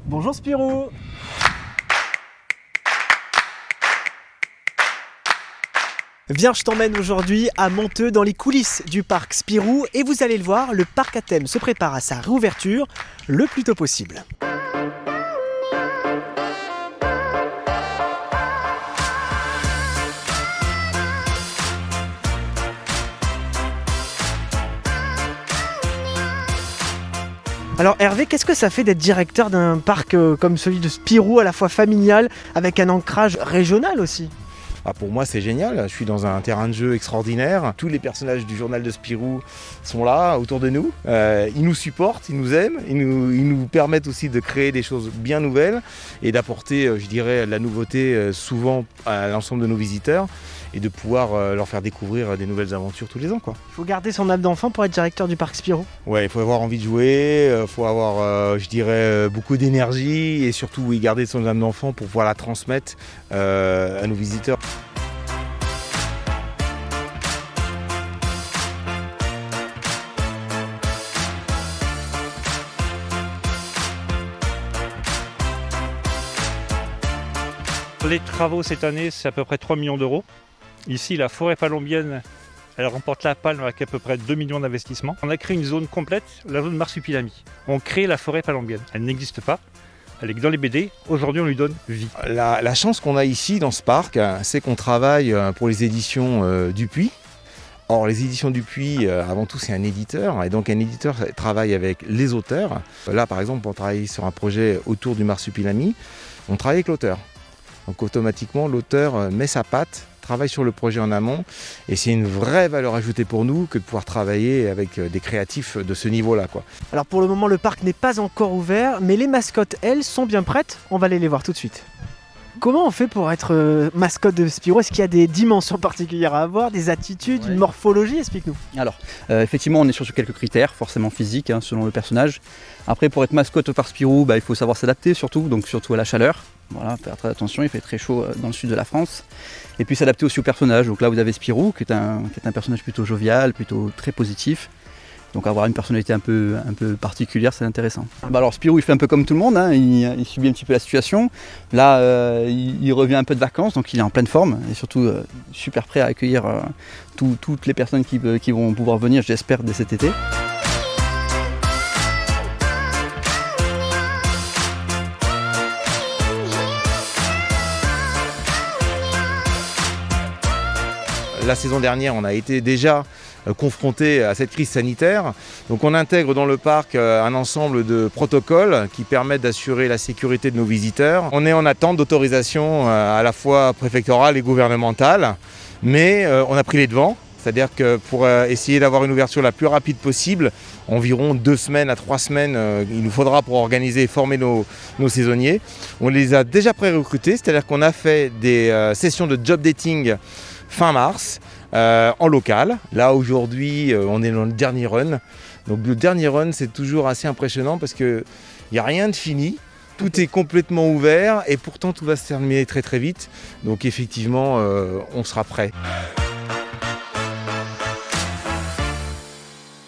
Bonjour Spirou. Viens, je t'emmène aujourd'hui à Monteux dans les coulisses du parc Spirou et vous allez le voir, le parc à thème se prépare à sa réouverture le plus tôt possible. Alors Hervé, qu'est-ce que ça fait d'être directeur d'un parc comme celui de Spirou, à la fois familial, avec un ancrage régional aussi ? Pour moi c'est génial, je suis dans un terrain de jeu extraordinaire, tous les personnages du journal de Spirou sont là autour de nous, ils nous supportent, ils nous aiment, ils nous permettent aussi de créer des choses bien nouvelles et d'apporter je dirais la nouveauté souvent à l'ensemble de nos visiteurs et de pouvoir leur faire découvrir des nouvelles aventures tous les ans, quoi. Il faut garder son âme d'enfant pour être directeur du parc Spirou. Ouais, il faut avoir envie de jouer, il faut avoir je dirais beaucoup d'énergie et surtout oui, garder son âme d'enfant pour pouvoir la transmettre à nos visiteurs. Les travaux cette année, c'est à peu près 3 millions d'euros. Ici, la forêt palombienne, elle remporte la palme avec à peu près 2 millions d'investissements. On a créé une zone complète, la zone marsupilami. On crée la forêt palombienne. Elle n'existe pas, elle est que dans les BD. Aujourd'hui, on lui donne vie. La chance qu'on a ici dans ce parc, c'est qu'on travaille pour les éditions Dupuis. Or, les éditions Dupuis, avant tout, c'est un éditeur. Et donc, un éditeur travaille avec les auteurs. Là, par exemple, pour travailler sur un projet autour du marsupilami, on travaille avec l'auteur. Donc automatiquement, l'auteur met sa patte, travaille sur le projet en amont et c'est une vraie valeur ajoutée pour nous que de pouvoir travailler avec des créatifs de ce niveau-là, quoi. Alors pour le moment, le parc n'est pas encore ouvert, mais les mascottes, elles, sont bien prêtes. On va aller les voir tout de suite. Comment on fait pour être mascotte de Spirou ? Est-ce qu'il y a des dimensions particulières à avoir, des attitudes, une morphologie ? Explique-nous. Alors, effectivement, on est sur quelques critères, forcément physiques, selon le personnage. Après, pour être mascotte par Spirou, il faut savoir s'adapter surtout, donc surtout à la chaleur. Voilà, faire très attention, il fait très chaud dans le sud de la France. Et puis s'adapter aussi au personnage. Donc là, vous avez Spirou, qui est un personnage plutôt jovial, plutôt très positif. Donc avoir une personnalité un peu particulière, c'est intéressant. Alors Spirou, il fait un peu comme tout le monde, il subit un petit peu la situation. Là, il revient un peu de vacances, donc il est en pleine forme et surtout super prêt à accueillir toutes les personnes qui vont pouvoir venir, j'espère, dès cet été. La saison dernière, on a été déjà confronté à cette crise sanitaire. Donc on intègre dans le parc un ensemble de protocoles qui permettent d'assurer la sécurité de nos visiteurs. On est en attente d'autorisation à la fois préfectorale et gouvernementale, mais on a pris les devants. C'est-à-dire que pour essayer d'avoir une ouverture la plus rapide possible, environ 2 semaines à 3 semaines, il nous faudra pour organiser et former nos saisonniers. On les a déjà pré-recrutés, c'est-à-dire qu'on a fait des sessions de job dating fin mars en local. Là aujourd'hui on est dans le dernier run. Donc le dernier run c'est toujours assez impressionnant parce qu'il n'y a rien de fini. Tout est complètement ouvert et pourtant tout va se terminer très très vite. Donc effectivement on sera prêt.